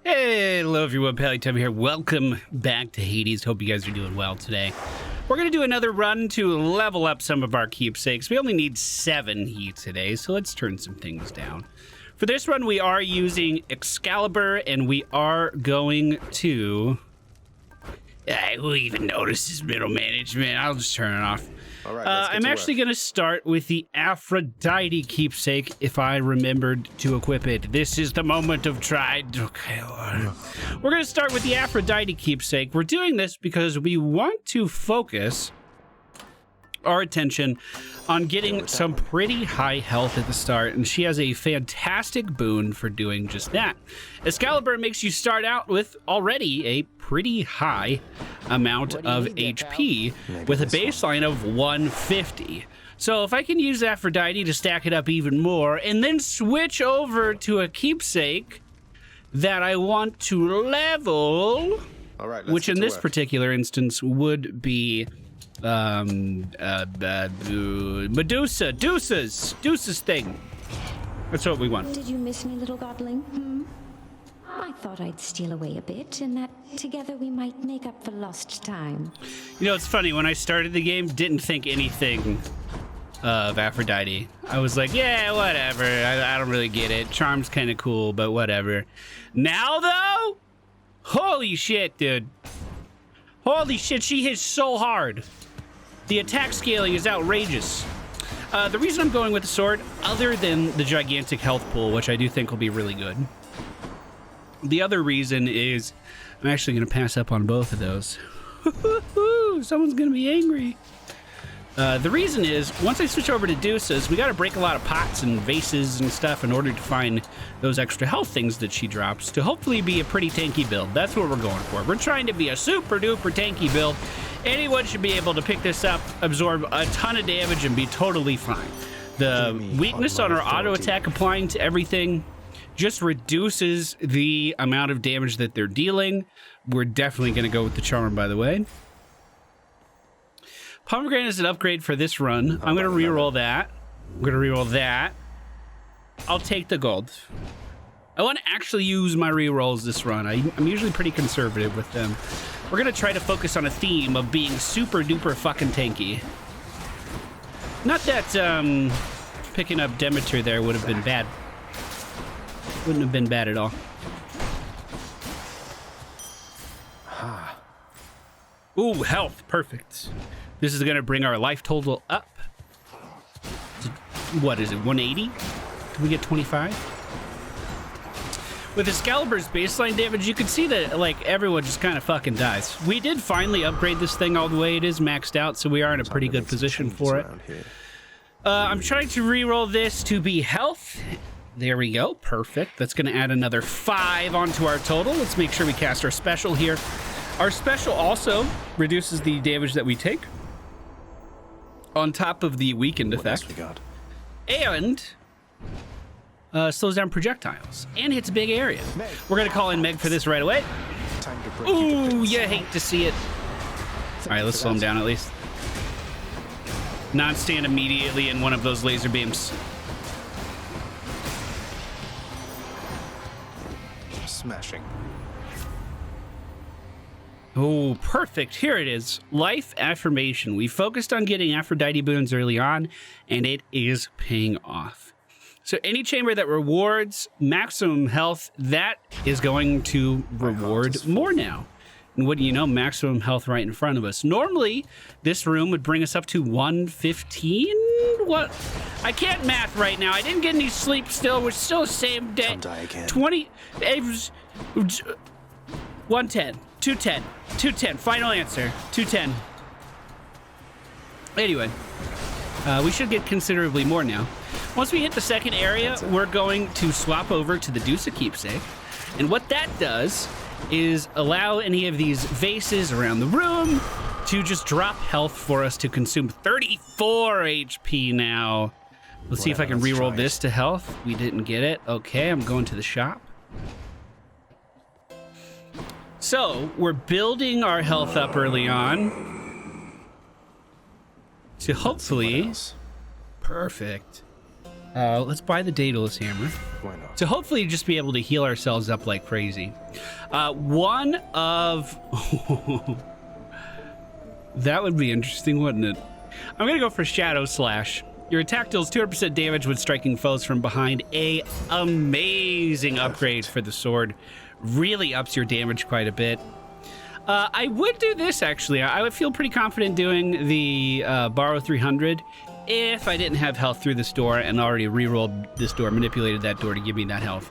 Hello everyone, MFPallytime here. Welcome back to Hades. Hope you guys are doing well today. We're going to do another run to level up some of our keepsakes. We only need 7 heat today, so let's turn some things down. For this run, we are using Excalibur, and we are going to... who even notices middle management? I'll just turn it off. All right, I'm actually going to start with the Aphrodite keepsake, if I remembered to equip it. This is the moment of tried. Okay, we're going to start with the Aphrodite keepsake. We're doing this because we want to focus our attention on getting some pretty high health at the start, and she has a fantastic boon for doing just that. Excalibur makes you start out with already a pretty high amount of HP with a baseline of 150. So if I can use Aphrodite to stack it up even more and then switch over to a keepsake that I want to level, all right, which in this particular instance would be Medusa's thing. That's what we want. Did you miss me, little godling? I thought I'd steal away a bit, and that together we might make up for lost time. You know, it's funny, when I started the game, didn't think anything of Aphrodite. I was like, yeah, whatever, I don't really get it. Charm's kind of cool, but whatever. Now, though, holy shit, dude. Holy shit, she hits so hard. The attack scaling is outrageous. The reason I'm going with the sword, other than the gigantic health pool, which I do think will be really good, the other reason is I'm actually going to pass up on both of those. Someone's going to be angry. The reason is, once I switch over to Medusa's, we got to break a lot of pots and vases and stuff in order to find those extra health things that she drops to hopefully be a pretty tanky build. That's what we're going for. We're trying to be a super duper tanky build. Anyone should be able to pick this up, absorb a ton of damage, and be totally fine. The weakness on our auto attack applying to everything just reduces the amount of damage that they're dealing. We're definitely going to go with the charm, by the way. Pomegranate is an upgrade for this run. I'm going to reroll that. I'm going to reroll that. I'll take the gold. I want to actually use my rerolls this run. I'm usually pretty conservative with them. We're going to try to focus on a theme of being super duper fucking tanky. Not that picking up Demeter there would have been bad. Wouldn't have been bad at all. Ooh, health. Perfect. This is going to bring our life total up. What is it, 180? Can we get 25? With Excalibur's baseline damage, you can see that, like, everyone just kind of fucking dies. We did finally upgrade this thing all the way. It is maxed out, so we are in a pretty good position for it. I'm trying to reroll this to be health. There we go. Perfect. That's going to add another 5 onto our total. Let's make sure we cast our special here. Our special also reduces the damage that we take on top of the weakened effect. And slows down projectiles and hits a big area. We're going to call in Meg for this right away. Ooh, you hate to see it. All right, let's slow him down at least. Not stand immediately in one of those laser beams. Smashing. Oh, perfect. Here it is. Life affirmation. We focused on getting Aphrodite boons early on, and it is paying off. So any chamber that rewards maximum health, that is going to reward more now. And what do you know, maximum health right in front of us. Normally, this room would bring us up to 115? What? I can't math right now. I didn't get any sleep still. We're still the same day. 20, it was 110, 210, 210. Final answer, 210. Anyway, we should get considerably more now. Once we hit the second area, we're going to swap over to the Medusa keepsake. And what that does is allow any of these vases around the room to just drop health for us to consume. 34 HP now. Let's see if I can reroll this to health. We didn't get it. Okay, I'm going to the shop. So we're building our health up early on to hopefully... Perfect. Let's buy the Daedalus Hammer. Why not? To hopefully just be able to heal ourselves up like crazy. One of... That would be interesting, wouldn't it? I'm gonna go for Shadow Slash. Your attack deals 200% damage when striking foes from behind. A amazing upgrade for the sword. Really ups your damage quite a bit. I would do this, actually. I would feel pretty confident doing the borrow 300 if I didn't have health through this door and already re-rolled this door, manipulated that door to give me that health.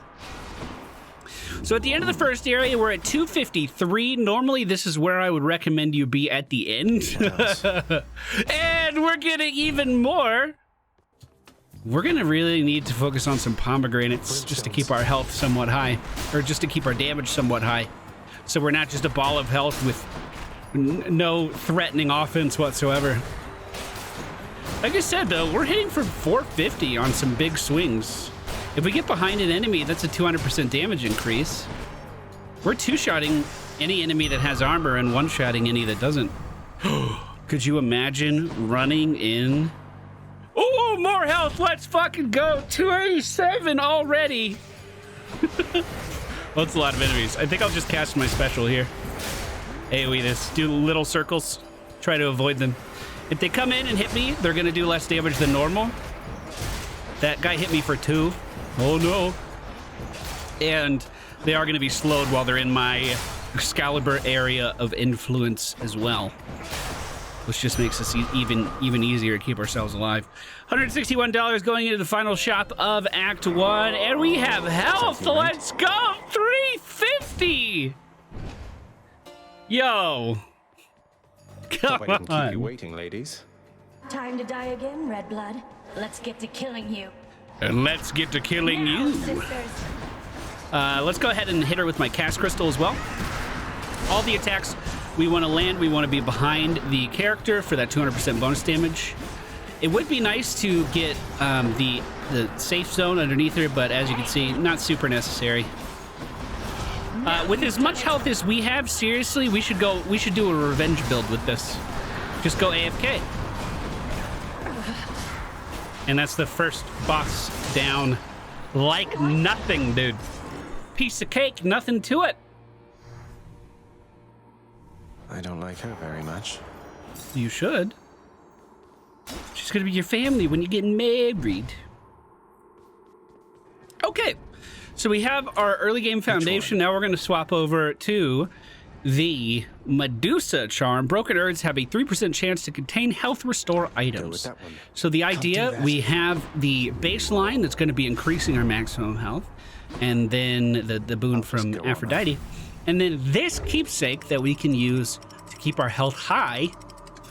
So at the end of the first area, we're at 253. Normally, this is where I would recommend you be at the end. Yes. And we're getting even more. We're gonna really need to focus on some pomegranates just to keep our health somewhat high, or just to keep our damage somewhat high. So we're not just a ball of health with no threatening offense whatsoever. Like I said, though, we're hitting for 450 on some big swings. If we get behind an enemy, that's a 200% damage increase. We're two-shotting any enemy that has armor and one-shotting any that doesn't. Could you imagine running in? Oh, more health. Let's fucking go. 287 already. Well, it's a lot of enemies. I think I'll just cast my special here. AoE this. Do little circles. Try to avoid them. If they come in and hit me, they're going to do less damage than normal. That guy hit me for 2. Oh, no. And they are going to be slowed while they're in my Excalibur area of influence as well. Which just makes us even easier to keep ourselves alive. $161 going into the final shop of Act 1. And we have health. Let's go. 350. Yo. Come Hope I didn't keep you on. waiting, ladies. Time to die again, Red Blood. Let's get to killing you. And let's get to killing you. Sisters. Let's go ahead and hit her with my cast crystal as well. All the attacks we want to land, we want to be behind the character for that 200% bonus damage. It would be nice to get the safe zone underneath her, but as you can see, not super necessary. With as much health as we have, seriously, we should do a revenge build with this. Just go AFK. And that's the first boss down like nothing, dude. Piece of cake, nothing to it. I don't like her very much. You should. She's gonna be your family when you get married. Okay, so we have our early game foundation. Now we're gonna swap over to the Medusa charm. Broken Earths have a 3% chance to contain health restore items. that one. So the idea, we have the baseline that's gonna be increasing our maximum health, and then the boon from Aphrodite. And then this keepsake that we can use to keep our health high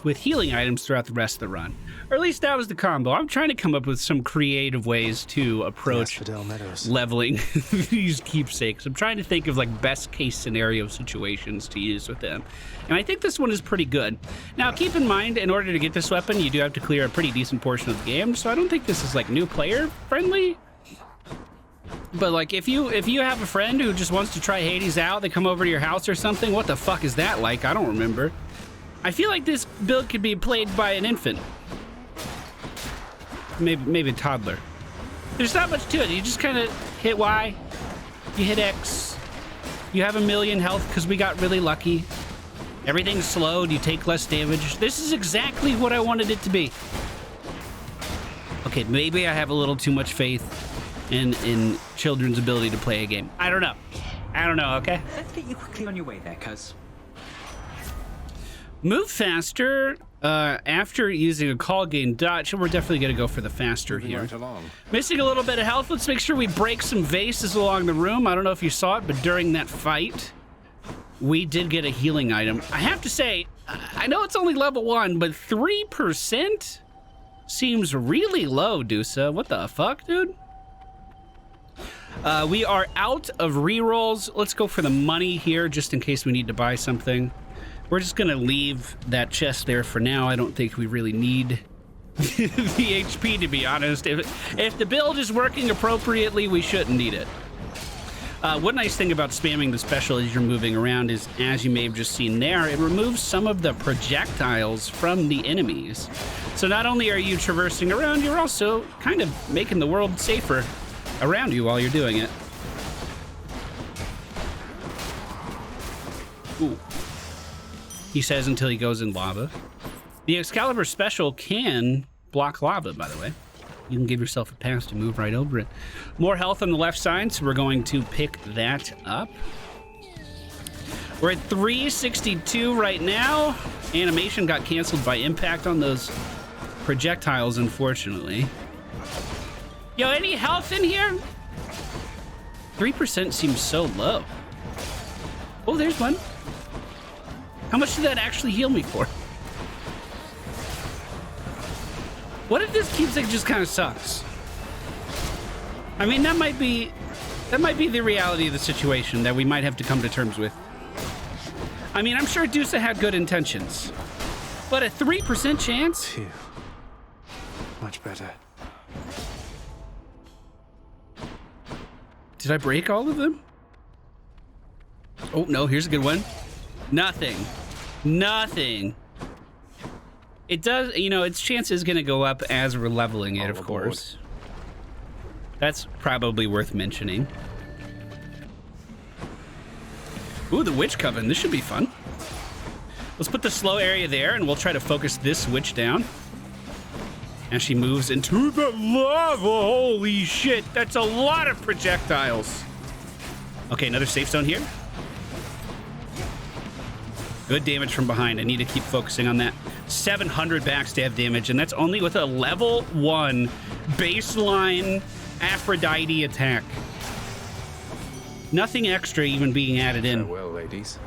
with healing items throughout the rest of the run. Or at least that was the combo. I'm trying to come up with some creative ways to approach Asphodel Meadows. leveling these keepsakes. I'm trying to think of like best case scenario situations to use with them. And I think this one is pretty good. Now keep in mind, in order to get this weapon, you do have to clear a pretty decent portion of the game. So I don't think this is like new player friendly. But like if you have a friend who just wants to try Hades out, they come over to your house or something, what the fuck is that like? I don't remember. I feel like this build could be played by an infant. Maybe a toddler. There's not much to it. You just kind of hit Y, you hit X, you have 1,000,000 health because we got really lucky. Everything's slowed, you take less damage. This is exactly what I wanted it to be. Okay, maybe I have a little too much faith in children's ability to play a game. I don't know, okay? Let's get you quickly on your way there, cuz. Move faster after using a call gain dodge. We're definitely going to go for the faster here. Right along. Missing a little bit of health. Let's make sure we break some vases along the room. I don't know if you saw it, but during that fight, we did get a healing item. I have to say, I know it's only level 1, but 3% seems really low, Dusa. What the fuck, dude? We are out of rerolls. Let's go for the money here, just in case we need to buy something. We're just gonna leave that chest there for now. I don't think we really need the HP, to be honest. If the build is working appropriately, we shouldn't need it. One nice thing about spamming the special as you're moving around is, as you may have just seen there, it removes some of the projectiles from the enemies. So not only are you traversing around, you're also kind of making the world safer around you while you're doing it. Ooh. He says until he goes in lava. The Excalibur special can block lava, by the way. You can give yourself a pass to move right over it. More health on the left side, so we're going to pick that up. We're at 362 right now. Animation got canceled by impact on those projectiles, unfortunately. Yo, any health in here? 3% seems so low. Oh, there's one. How much did that actually heal me for? What if this keepsake just kind of sucks? I mean, that might be the reality of the situation that we might have to come to terms with. I mean, I'm sure Dusa had good intentions, but a 3% chance? Phew. Much better. Did I break all of them? Oh, no, here's a good one. Nothing. Nothing. It does, you know, its chance is going to go up as we're leveling it, of course. That's probably worth mentioning. Ooh, the witch coven. This should be fun. Let's put the slow area there, and we'll try to focus this witch down. As she moves into the lava. Holy shit, that's a lot of projectiles. Okay, another safe zone here. Good damage from behind. I need to keep focusing on that. 700 backstab damage, and that's only with a level 1 baseline Aphrodite attack. Nothing extra even being added in. Farewell, ladies.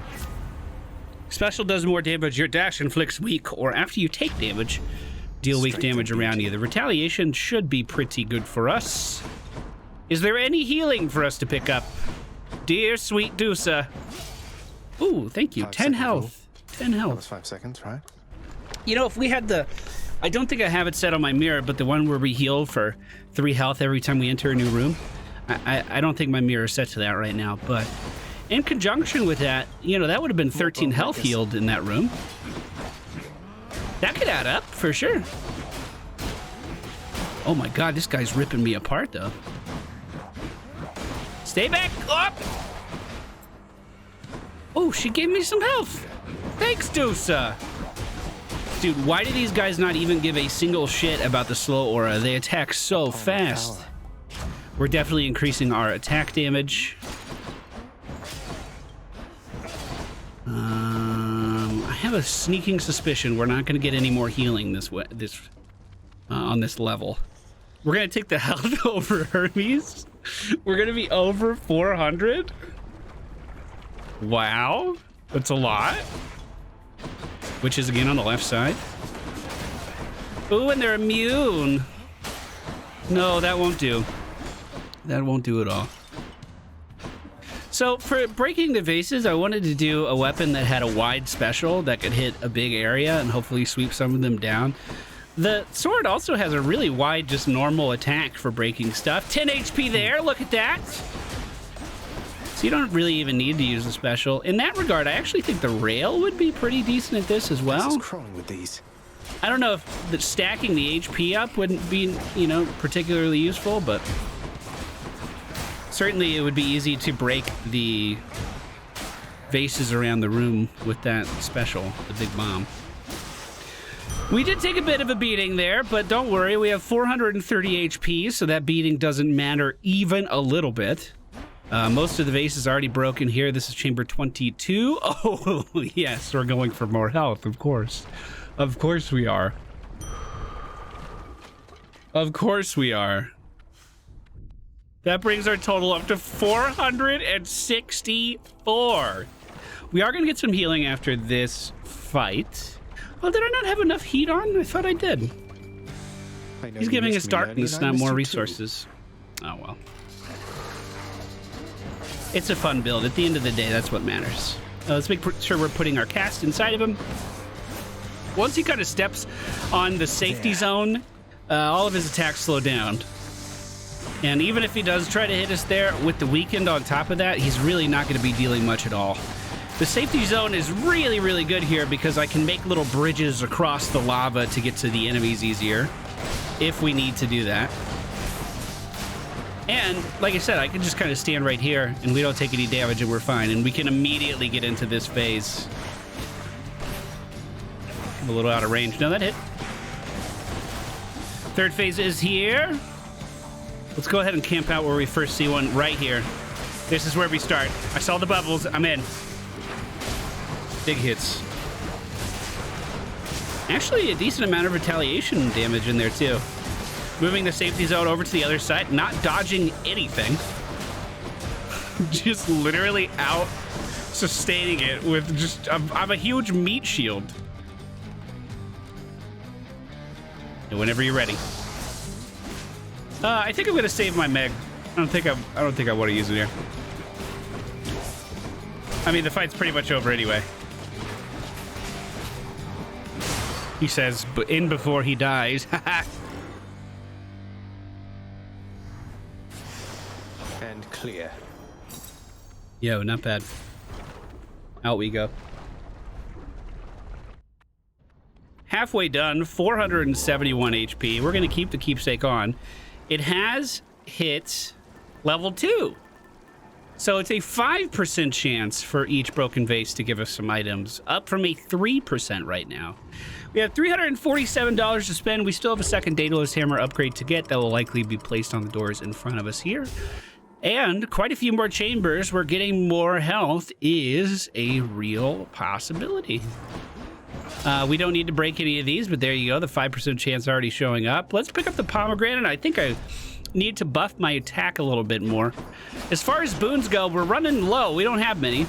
Special does more damage. Your dash inflicts weak, or after you take damage, deal weak damage around you. The retaliation should be pretty good for us. Is there any healing for us to pick up? Dear sweet Dusa. Ooh, thank you. 10 health. 10 That health. was 5 seconds, right? You know, if we had the... I don't think I have it set on my mirror, but the one where we heal for 3 health every time we enter a new room, I don't think my mirror is set to that right now, but in conjunction with that, you know, that would have been 13 health healed in that room. That could add up, for sure. Oh my god, this guy's ripping me apart, though. Stay back up! Oh, she gave me some health. Thanks, Dusa. Dude, why do these guys not even give a single shit about the slow aura? They attack so fast. We're definitely increasing our attack damage. I have a sneaking suspicion we're not going to get any more healing on this level. We're going to take the health over Hermes. We're going to be over 400. Wow, that's a lot. Which is again on the left side. Ooh, and they're immune. No, that won't do. That won't do at all. So for breaking the vases, I wanted to do a weapon that had a wide special that could hit a big area and hopefully sweep some of them down. The sword also has a really wide, just normal attack for breaking stuff. 10 HP there, look at that. So you don't really even need to use a special. In that regard, I actually think the rail would be pretty decent at this as well. This is crawling with these. I don't know if stacking the HP up wouldn't be, you know, particularly useful, but certainly it would be easy to break the vases around the room with that special, the big bomb. We did take a bit of a beating there, but don't worry, we have 430 HP, so that beating doesn't matter even a little bit. Most of the vase is already broken here. This is chamber 22. Oh, yes, we're going for more health, of course. Of course we are. Of course we are. That brings our total up to 464. We are going to get some healing after this fight. Oh, did I not have enough heat on? I thought I did. He's giving us darkness, not more resources. Oh, well. It's a fun build. At the end of the day, that's what matters. Let's make sure we're putting our cast inside of him. Once he kind of steps on the safety zone, all of his attacks slow down. And even if he does try to hit us there, with the weakened on top of that, he's really not going to be dealing much at all. The safety zone is really, really good here because I can make little bridges across the lava to get to the enemies easier, if we need to do that. And, like I said, I can just kind of stand right here, and we don't take any damage, and we're fine. And we can immediately get into this phase. I'm a little out of range. No, that hit. Third phase is here. Let's go ahead and camp out where we first see one, right here. This is where we start. I saw the bubbles. I'm in. Big hits. Actually, a decent amount of retaliation damage in there, too. Moving the safety zone over to the other side, not dodging anything. Just literally out sustaining it with just... I'm a huge meat shield. And whenever you're ready. I think I'm gonna save my Meg. I don't think I want to use it here. I mean, the fight's pretty much over anyway. He says, but in before he dies. And clear. Yo, not bad. Out we go. Halfway done, 471 HP. We're gonna keep the keepsake on. It has hit level 2. So it's a 5% chance for each broken vase to give us some items, up from a 3% right now. We have $347 to spend. We still have a second Daedalus Hammer upgrade to get that will likely be placed on the doors in front of us here. And quite a few more chambers where getting more health is a real possibility. We don't need to break any of these, but there you go. The 5% chance already showing up. Let's pick up the pomegranate. I think I need to buff my attack a little bit more. As far as boons go, we're running low. We don't have many.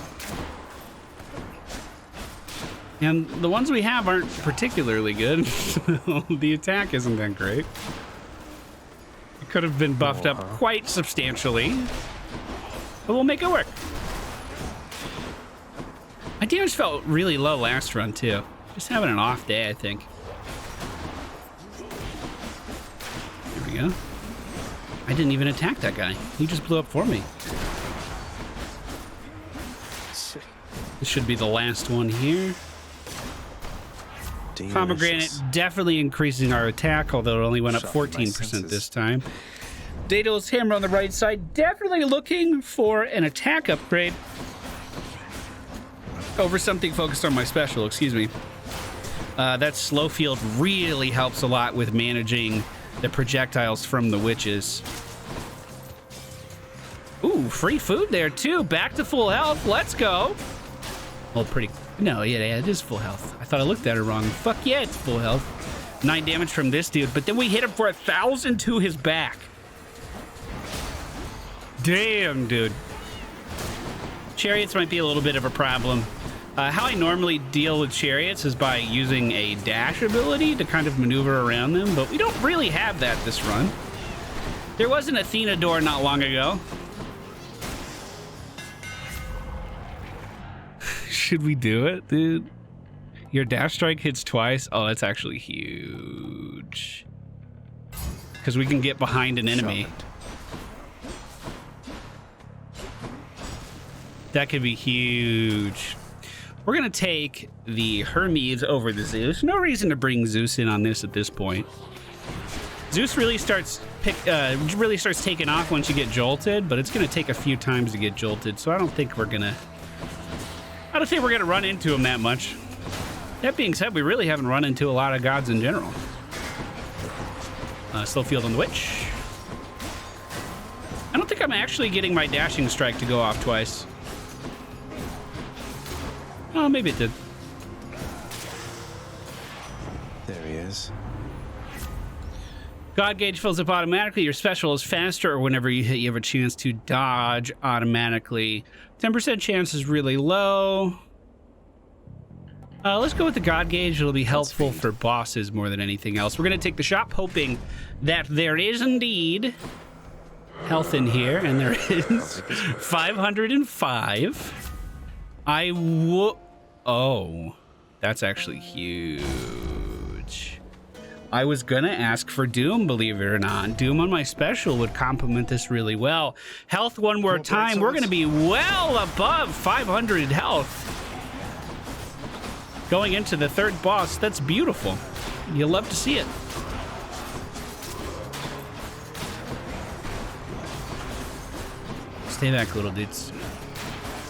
And the ones we have aren't particularly good. So the attack isn't that great. It could have been buffed up quite substantially. But we'll make it work. My damage felt really low last run, too. Just having an off day, I think. There we go. I didn't even attack that guy. He just blew up for me. This should be the last one here. Pomegranate definitely increasing our attack, although it only went up 14% this time. Daedalus Hammer on the right side, definitely looking for an attack upgrade over something focused on my special, excuse me. That slow field really helps a lot with managing the projectiles from the witches. Ooh, free food there too. Back to full health. Let's go. Well, pretty... No, yeah, it is full health. I thought I looked at it wrong. Fuck yeah, it's full health. 9 damage from this dude, but then we hit him for 1,000 to his back. Damn, dude. Chariots might be a little bit of a problem. How I normally deal with chariots is by using a dash ability to kind of maneuver around them, but we don't really have that this run. There was an Athena door not long ago. Should we do it, dude? Your dash strike hits twice. Oh, that's actually huge. Because we can get behind an enemy. That could be huge. We're gonna take the Hermes over the Zeus. No reason to bring Zeus in on this at this point. Zeus really starts taking off once you get jolted, but it's gonna take a few times to get jolted, so I don't think we're gonna run into him that much. That being said, we really haven't run into a lot of gods in general. Slow field on the witch. I don't think I'm actually getting my dashing strike to go off twice. Oh, maybe it did. There he is. God gauge fills up automatically. Your special is faster, or whenever you hit, you have a chance to dodge automatically. 10% chance is really low. Let's go with the God gauge. It'll be helpful for bosses more than anything else. We're going to take the shop, hoping that there is indeed health in here, and there is 505. Oh, that's actually huge. I was gonna ask for Doom, believe it or not. Doom on my special would complement this really well. Health one more time. We're gonna be well above 500 health. Going into the third boss. That's beautiful. You'll love to see it. Stay back, little dudes.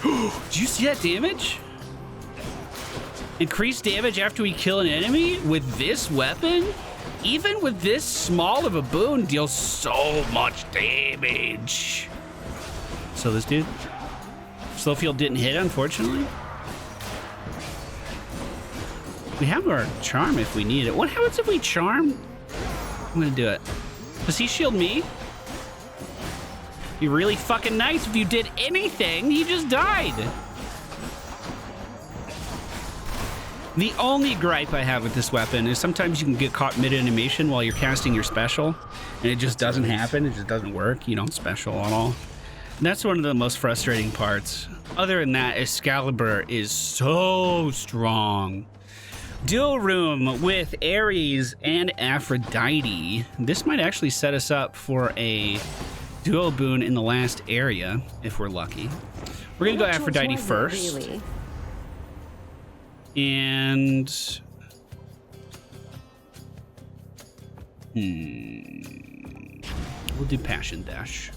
Did you see that damage? Increased damage after we kill an enemy with this weapon? Even with this small of a boon, deals so much damage. So this dude, Slowfield didn't hit, unfortunately. We have our charm if we need it. What happens if we charm? I'm gonna do it. Does he shield me? Be really fucking nice if you did anything. He just died. The only gripe I have with this weapon is sometimes you can get caught mid-animation while you're casting your special, and it just doesn't happen. It just doesn't work. You don't special at all. And that's one of the most frustrating parts. Other than that, Excalibur is so strong. Dual room with Ares and Aphrodite. This might actually set us up for a dual boon in the last area, if we're lucky. We're gonna go Aphrodite first. Really? And we'll do Passion Dash.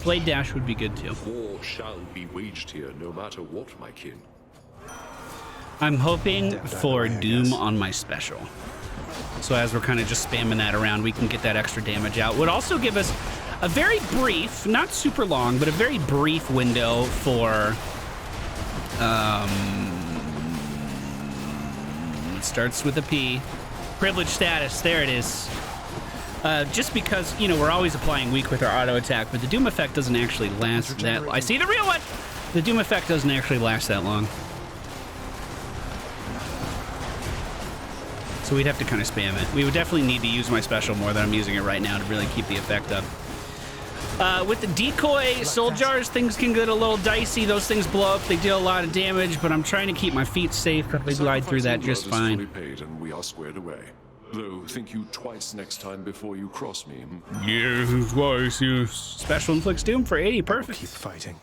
Blade Dash would be good too. War shall be waged here, no matter what, my kin. I'm hoping for Doom on my special. So as we're kind of just spamming that around, we can get that extra damage out. Would also give us a very brief, not super long, but a very brief window for it starts with a P. Privilege status, there it is. Just because, you know, we're always applying weak with our auto attack, but the Doom effect doesn't actually last that. I see the real one! The Doom effect doesn't actually last that long. So we'd have to kind of spam it. We would definitely need to use my special more than I'm using it right now to really keep the effect up. With the decoy soul jars, things can get a little dicey. Those things blow up. They deal a lot of damage, but I'm trying to keep my feet safe. Probably glide through that just fine. Fully paid and we are squared away. Though, think you twice next time before you cross me. Yeah, twice. Yes. Special inflicts doom for 80. Perfect. Keep fighting.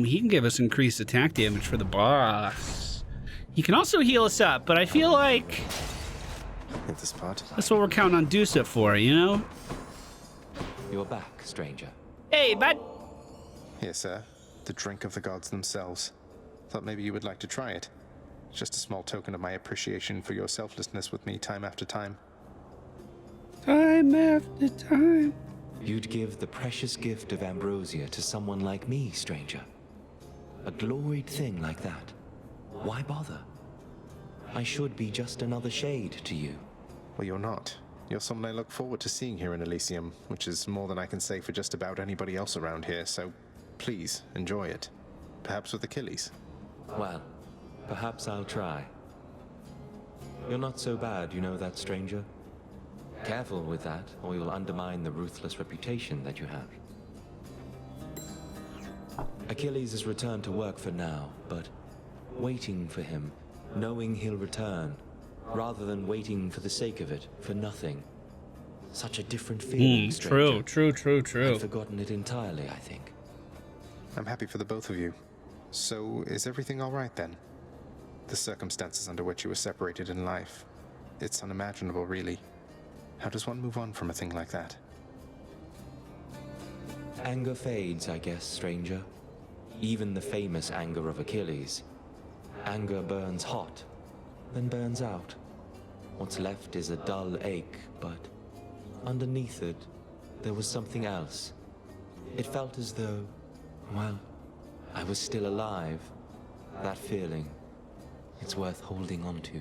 He can give us increased attack damage for the boss. He can also heal us up, but I feel like Hit the spot. that's what we're counting on Deuce for, you know? You're back, stranger. Hey, bud. Here, sir. The drink of the gods themselves. Thought maybe you would like to try it. Just a small token of my appreciation for your selflessness with me time after time. Time after time. You'd give the precious gift of ambrosia to someone like me, stranger. A gloried thing like that. Why bother? I should be just another shade to you. Well, you're not. You're someone I look forward to seeing here in Elysium, which is more than I can say for just about anybody else around here, so please, enjoy it. Perhaps with Achilles. Well, perhaps I'll try. You're not so bad, you know that, stranger? Careful with that, or you'll undermine the ruthless reputation that you have. Achilles has returned to work for now, but waiting for him, knowing he'll return, rather than waiting for the sake of it, for nothing. Such a different feeling, stranger. True. I'd forgotten it entirely, I think. I'm happy for the both of you. So, is everything all right then? The circumstances under which you were separated in life. It's unimaginable, really. How does one move on from a thing like that? Anger fades, I guess, stranger. Even the famous anger of Achilles. Anger burns hot, then burns out. What's left is a dull ache, but underneath it, there was something else. It felt as though, well, I was still alive. That feeling, it's worth holding on to.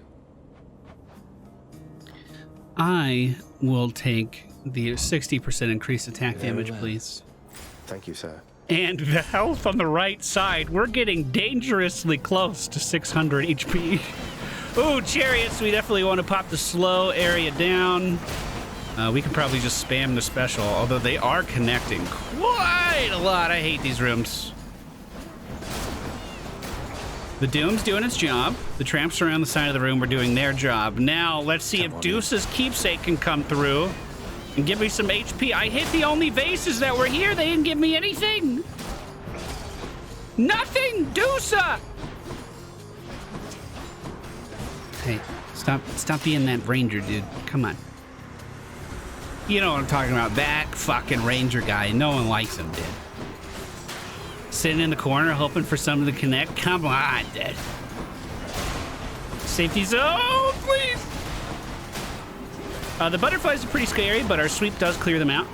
I will take the 60% increased attack damage, please. Thank you, sir. And the health on the right side, we're getting dangerously close to 600 HP. Ooh, chariots, we definitely want to pop the slow area down. We could probably just spam the special, although they are connecting quite a lot. I hate these rooms. The Doom's doing its job. The tramps around the side of the room are doing their job. Now, let's see if Deuce's keepsake can come through and give me some HP. I hit the only vases that were here. They didn't give me anything. Nothing, Deuce! Hey, stop being that ranger, dude. Come on. You know what I'm talking about. That fucking ranger guy. No one likes him, dude. Sitting in the corner hoping for something to connect. Come on, dude. Safety zone, please. The butterflies are pretty scary, but our sweep does clear them out.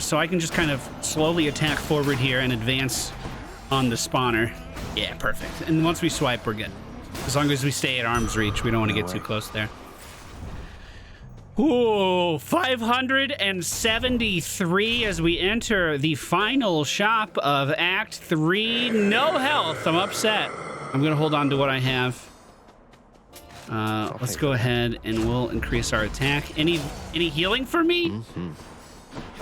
So I can just kind of slowly attack forward here and advance on the spawner. Yeah, perfect. And once we swipe, we're good. As long as we stay at arm's reach, we don't want to get too close there. Ooh, 573 as we enter the final shop of Act 3. No health. I'm upset. I'm going to hold on to what I have. Let's go ahead and we'll increase our attack. Any healing for me?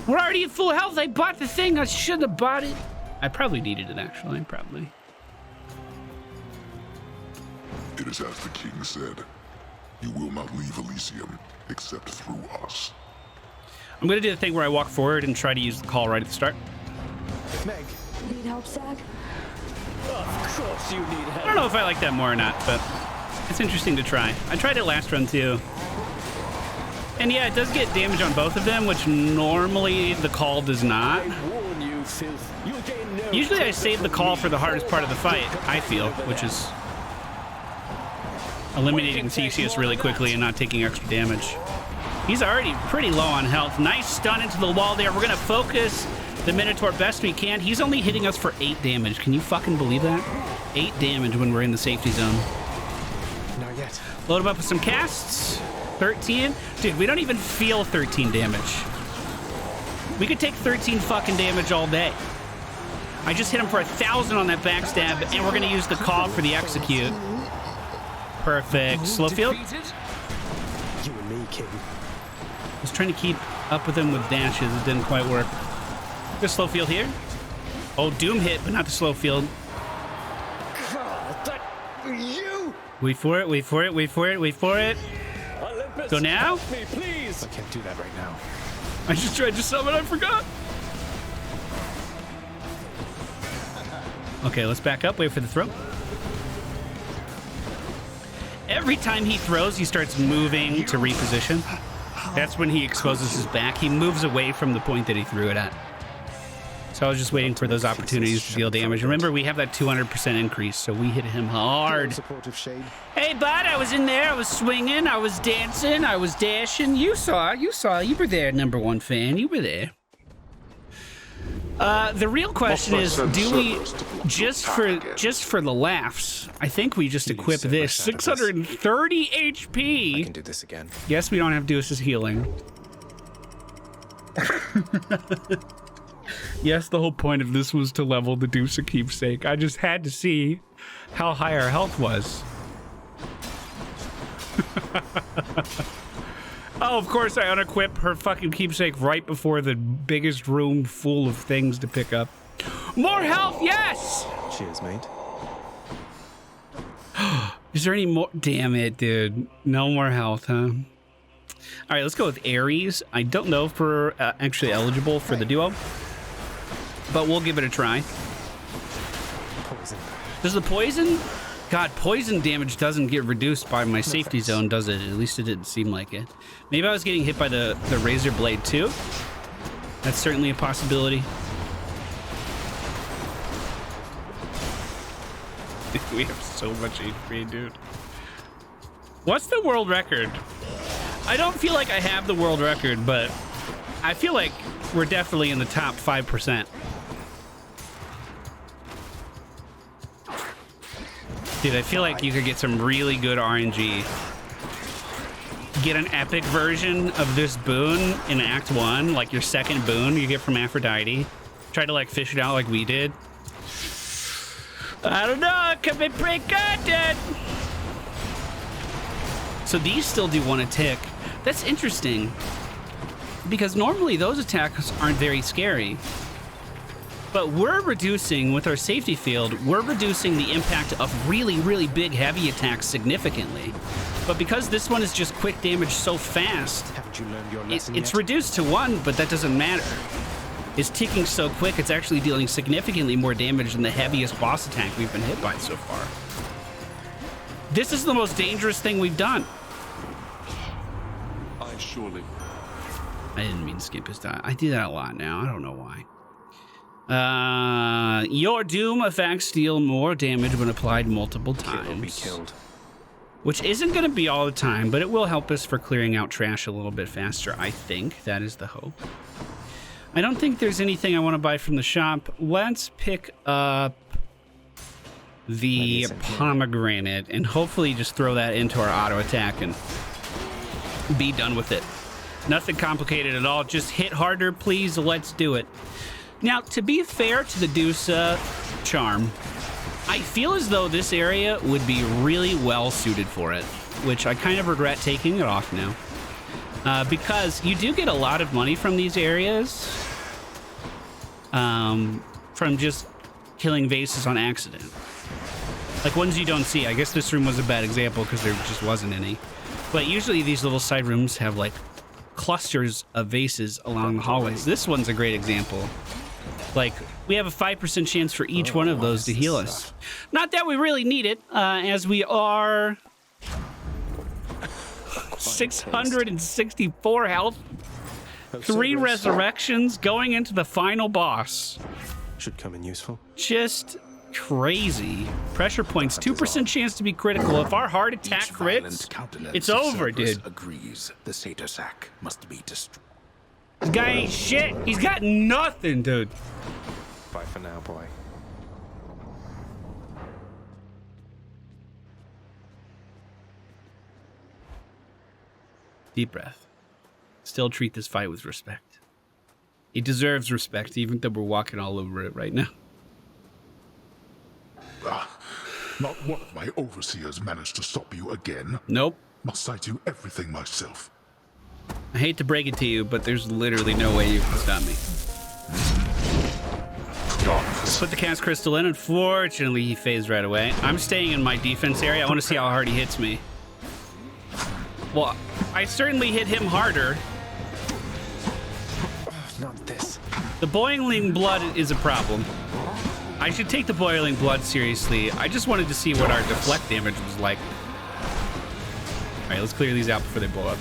We're already at full health. I bought the thing. I shouldn't have bought it. I probably needed it, actually. Probably. It is as the king said. You will not leave Elysium except through us. I'm going to do the thing where I walk forward and try to use the call right at the start. Meg. Need help, Zag? Of course you need help. I don't know if I like that more or not, but it's interesting to try. I tried it last run, too. And yeah, it does get damage on both of them, which normally the call does not. I warn you, filth. You'll gain no Usually I save the call for the hardest part of the fight, I feel, which is eliminating Theseus really quickly and not taking extra damage. He's already pretty low on health. Nice stun into the wall there. We're going to focus the Minotaur best we can. He's only hitting us for 8 damage. Can you fucking believe that? 8 damage when we're in the safety zone. Not yet. Load him up with some casts. 13. Dude, we don't even feel 13 damage. We could take 13 fucking damage all day. I just hit him for 1,000 on that backstab, and we're going to use the call for the execute. Perfect. Slow field. You and me, king. I was trying to keep up with him with dashes. It didn't quite work. Just slow field here. Oh, Doom hit, but not the slow field. God, that you! Wait for it, wait for it, wait for it, wait for it. Olympus, Go now? help me, please. I can't do that right now. I just tried to summon, I forgot. Okay, let's back up, wait for the throw. Every time he throws, he starts moving to reposition. That's when he exposes his back. He moves away from the point that he threw it at. So I was just waiting for those opportunities to deal damage. Remember, we have that 200% increase, so we hit him hard. Supportive shade. Hey, bud, I was in there. I was swinging. I was dancing. I was dashing. You saw. You were there, #1 fan. You were there. The real question is, do we just for the laughs? I think we just equip this 630 HP. I can do this again. Yes, we don't have Deuce's healing. Yes, the whole point of this was to level the Deuce of Keepsake. I just had to see how high our health was. Oh, of course I unequip her fucking keepsake right before the biggest room full of things to pick up. More health, yes! Cheers, mate. Is there any more? Damn it, dude. No more health, huh? All right, let's go with Ares. I don't know if we're actually eligible for the duo, but we'll give it a try. Poison. Does the poison? God, poison damage doesn't get reduced by my safety zone, does it? At least it didn't seem like it. Maybe I was getting hit by the razor blade too. That's certainly a possibility. We have so much HP, dude. What's the world record? I don't feel like I have the world record, but I feel like we're definitely in the top 5%. Dude, I feel like you could get some really good RNG. Get an epic version of this boon in Act 1, like your second boon you get from Aphrodite. Try to like fish it out like we did. I don't know, it could be pretty good, dude. So these still do 1 a tick. That's interesting. Because normally those attacks aren't very scary. But we're reducing, with our safety field, we're reducing the impact of really, really big heavy attacks significantly. But because this one is just quick damage so fast, Haven't you learned your lesson it's yet? reduced to 1, but that doesn't matter. It's ticking so quick, it's actually dealing significantly more damage than the heaviest boss attack we've been hit by so far. This is the most dangerous thing we've done. I surely. I didn't mean to skip his die. I do that a lot now. I don't know why. Your doom effects deal more damage when applied multiple times. Be killed. Which isn't going to be all the time, but it will help us for clearing out trash a little bit faster, I think. That is the hope. I don't think there's anything I want to buy from the shop. Let's pick up the pomegranate and hopefully just throw that into our auto attack and be done with it. Nothing complicated at all. Just hit harder, please. Let's do it. Now, to be fair to the Dusa charm, I feel as though this area would be really well suited for it, which I kind of regret taking it off now. Because you do get a lot of money from these areas from just killing vases on accident. Like ones you don't see. I guess this room was a bad example because there just wasn't any. But usually these little side rooms have like clusters of vases along the hallways. This one's a great example. Like, we have a 5% chance for each one of those to heal us. Not that we really need it, as we are 664 health, 3 resurrections, going into the final boss. Should come in useful. Just crazy. Pressure points, 2% chance to be critical. If our heart attack crits, it's over, dude. Agrees the satyr sack must be destroyed. This guy ain't shit. He's got nothing, dude. Bye for now, boy. Deep breath. Still treat this fight with respect. He deserves respect, even though we're walking all over it right now. Not one of my overseers managed to stop you again. Nope. Must I do everything myself? I hate to break it to you, but there's literally no way you can stop me. Put the cast crystal in. Unfortunately, he phased right away. I'm staying in my defense area. I want to see how hard he hits me. Well, I certainly hit him harder. Not this. The boiling blood is a problem. I should take the boiling blood seriously. I just wanted to see what our deflect damage was like. All right, let's clear these out before they blow up.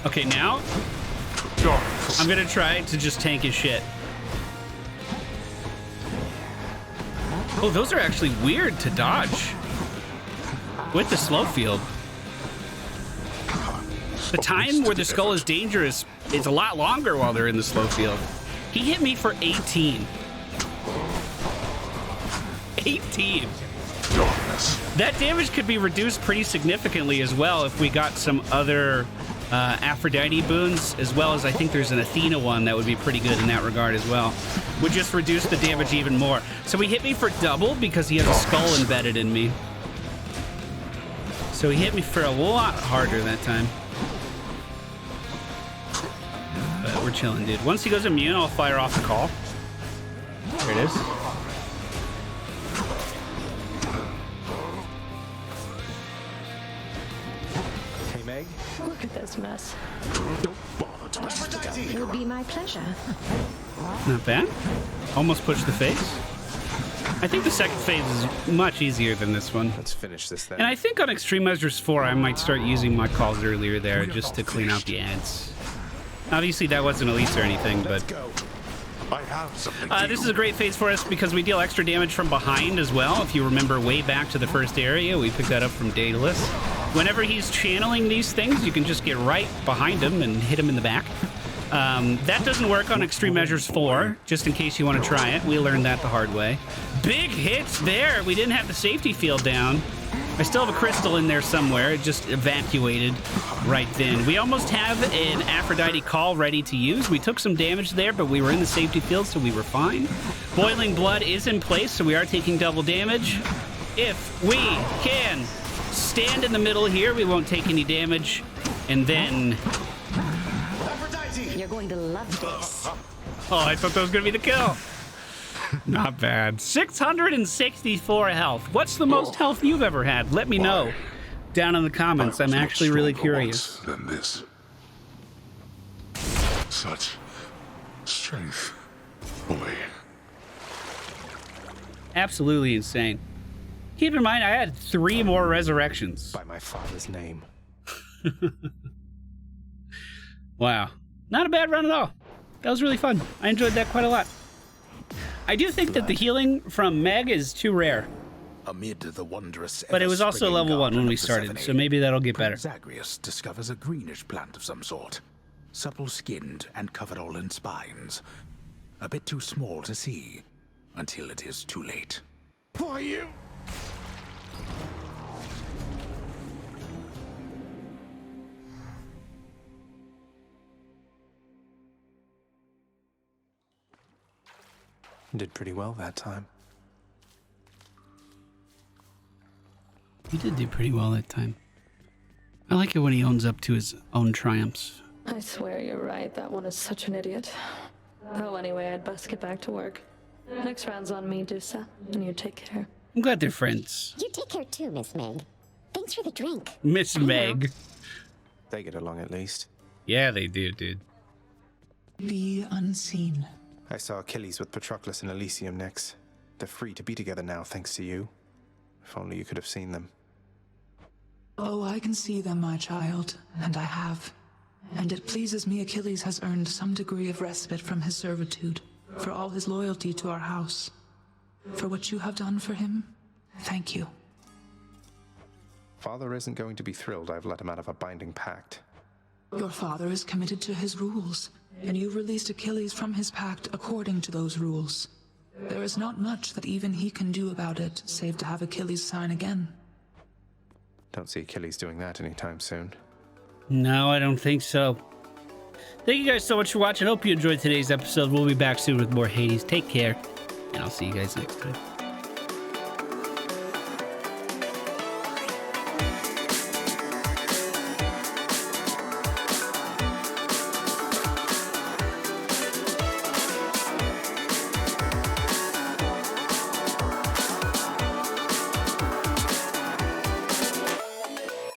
Okay, now I'm gonna try to just tank his shit. Oh, those are actually weird to dodge with the slow field. The time where the skull is dangerous is a lot longer while they're in the slow field. He hit me for 18. 18. That damage could be reduced pretty significantly as well if we got some other Aphrodite boons, as well as I think there's an Athena one that would be pretty good in that regard as well. Would just reduce the damage even more. So he hit me for double because he has a skull embedded in me. So he hit me for a lot harder that time. But we're chilling, dude. Once he goes immune, I'll fire off the call. There it is. Hey, Meg. Look at this mess. Don't bother to It would be my pleasure. Not bad. Almost pushed the phase. I think the second phase is much easier than this one. Let's finish this then. And I think on Extreme Measures 4, I might start using my calls earlier there just to clean out the ads. Obviously, that wasn't Elise or anything, but... I have something. This is a great phase for us because we deal extra damage from behind as well. If you remember way back to the first area, we picked that up from Daedalus. Whenever he's channeling these things, you can just get right behind him and hit him in the back. That doesn't work on Extreme Measures 4, just in case you want to try it. We learned that the hard way. Big hits there. We didn't have the safety field down. I still have a crystal in there somewhere. It just evacuated right then. We almost have an Aphrodite call ready to use. We took some damage there, but we were in the safety field, so we were fine. Boiling blood is in place, so we are taking double damage. If we can stand in the middle here, we won't take any damage. And then You're going to love this. Oh, I thought that was gonna be the kill. Not bad. 664 health. What's the most health you've ever had? Let me know down in the comments. I'm actually really curious. Than this. Such strength, boy. Absolutely insane. Keep in mind, I had 3 more resurrections. By my father's name. Wow. Not a bad run at all. That was really fun. I enjoyed that quite a lot. I do think that the healing from Meg is too rare. Amid the wondrous, But it was also ever-springing level 1 garden when we of started, Persephone, so maybe that'll get better. Prince Zagreus discovers a greenish plant of some sort. Supple-skinned and covered all in spines. A bit too small to see, until it is too late. Why you? Did pretty well that time. He did do pretty well that time. I like it when he owns up to his own triumphs. I swear you're right. That one is such an idiot. Oh, anyway, I'd best get back to work. Next round's on me, Dusa, and you take care. I'm glad they're friends. You take care too, Miss Meg. Thanks for the drink. Miss Meg. They get along at least. Yeah, they do, dude. Be unseen. I saw Achilles with Patroclus in Elysium next. They're free to be together now, thanks to you. If only you could have seen them. Oh, I can see them, my child, and I have. And it pleases me Achilles has earned some degree of respite from his servitude, for all his loyalty to our house. For what you have done for him, thank you. Father isn't going to be thrilled I've let him out of a binding pact. Your father is committed to his rules, and you released Achilles from his pact according to those rules. There is not much that even he can do about it, save to have Achilles sign again. Don't see Achilles doing that anytime soon. No, I don't think so. Thank you guys so much for watching. Hope you enjoyed today's episode. We'll be back soon with more Hades. Take care, and I'll see you guys next time.